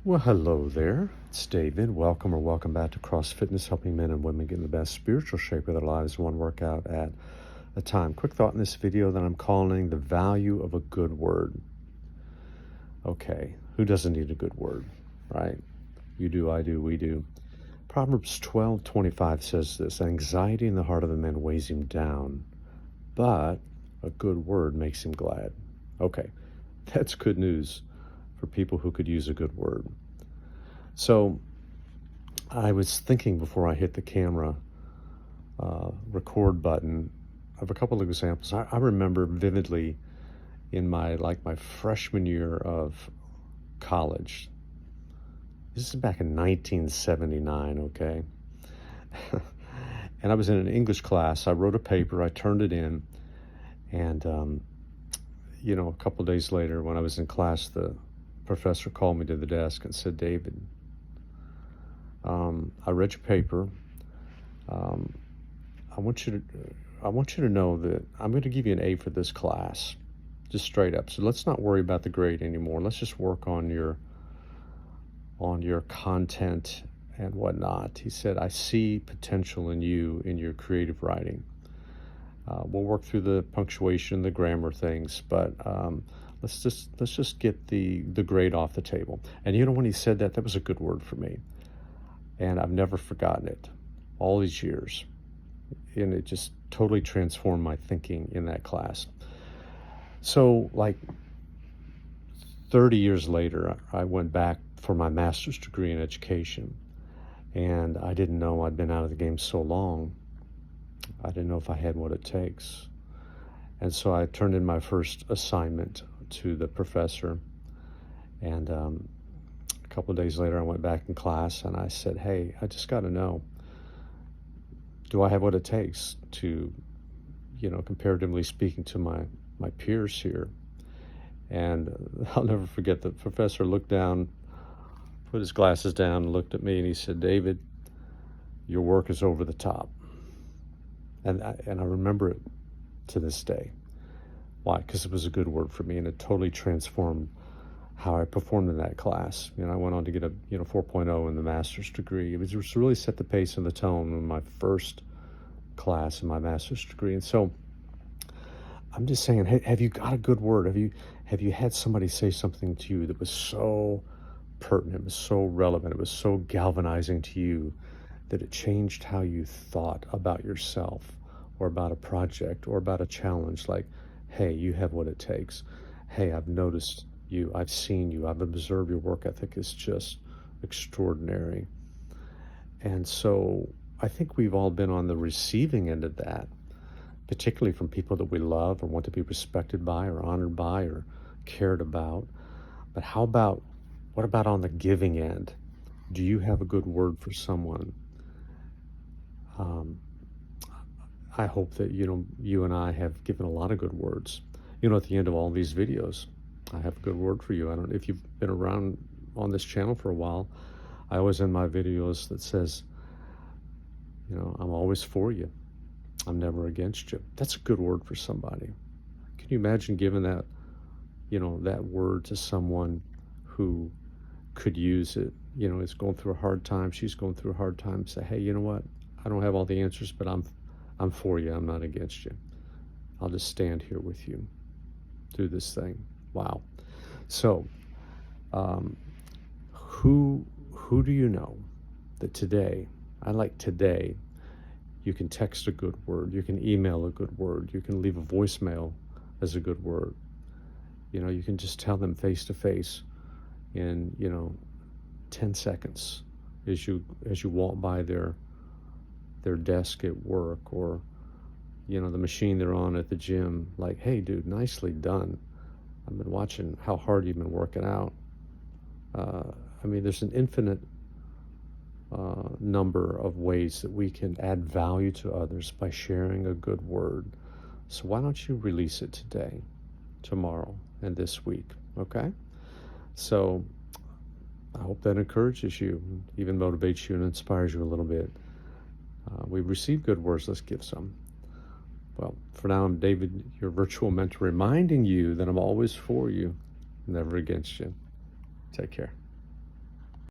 Well, hello there. It's David. Welcome or welcome back to Cross Fitness, helping men and women get in the best spiritual shape of their lives, one workout at a time. Quick thought in this video that I'm calling the value of a good word. Okay, who doesn't need a good word, right? You do, I do, we do. Proverbs 12:25 says this: anxiety in the heart of the man weighs him down, but a good word makes him glad. Okay, that's good news for people who could use a good word. So I was thinking before I hit the camera record button of a couple of examples. I remember vividly in my freshman year of college. This is back in 1979, okay? And I was in an English class. I wrote a paper, I turned it in, and a couple of days later when I was in class, the professor called me to the desk and said, David, I read your paper. I want you to know that I'm going to give you an A for this class, just straight up. So let's not worry about the grade anymore. Let's just work on your content and whatnot. He said, I see potential in you in your creative writing. We'll work through the punctuation, the grammar things, but let's just get the grade off the table. And when he said that was a good word for me. And I've never forgotten it all these years. And it just totally transformed my thinking in that class. So 30 years later, I went back for my master's degree in education. And I didn't know I'd been out of the game so long. I didn't know if I had what it takes. And so I turned in my first assignment to the professor. And a couple of days later, I went back in class and I said, hey, I just got to know, do I have what it takes to, comparatively speaking to my peers here? And I'll never forget, the professor looked down, put his glasses down, and looked at me, and he said, David, your work is over the top. And I remember it to this day. Why? Because it was a good word for me, and it totally transformed how I performed in that class. I went on to get a 4.0 in the master's degree. It was just really set the pace and the tone in my first class in my master's degree. And so I'm just saying, hey, have you got a good word? Have you had somebody say something to you that was so pertinent, it was so relevant, it was so galvanizing to you that it changed how you thought about yourself or about a project or about a challenge? Like, hey, you have what it takes. Hey, I've noticed you, I've seen you, I've observed your work ethic is just extraordinary. And so I think we've all been on the receiving end of that, particularly from people that we love or want to be respected by or honored by or cared about. But what about on the giving end? Do you have a good word for someone? I hope that, you and I have given a lot of good words. At the end of all these videos, I have a good word for you. I don't know if you've been around on this channel for a while. I always end my videos that says, I'm always for you. I'm never against you. That's a good word for somebody. Can you imagine giving that, that word to someone who could use it? Is going through a hard time. She's going through a hard time. Say, hey, you know what? I don't have all the answers, but I'm for you. I'm not against you. I'll just stand here with you through this thing. Wow. So, who do you know that today, you can text a good word, you can email a good word, you can leave a voicemail as a good word. You can just tell them face to face in, 10 seconds as you walk by their desk at work, or, the machine they're on at the gym, like, hey dude, nicely done. I've been watching how hard you've been working out. There's an infinite number of ways that we can add value to others by sharing a good word. So why don't you release it today, tomorrow, and this week, okay? So I hope that encourages you, even motivates you and inspires you a little bit. We've received good words, let's give some. Well, for now, I'm David, your virtual mentor, reminding you that I'm always for you, never against you. Take care.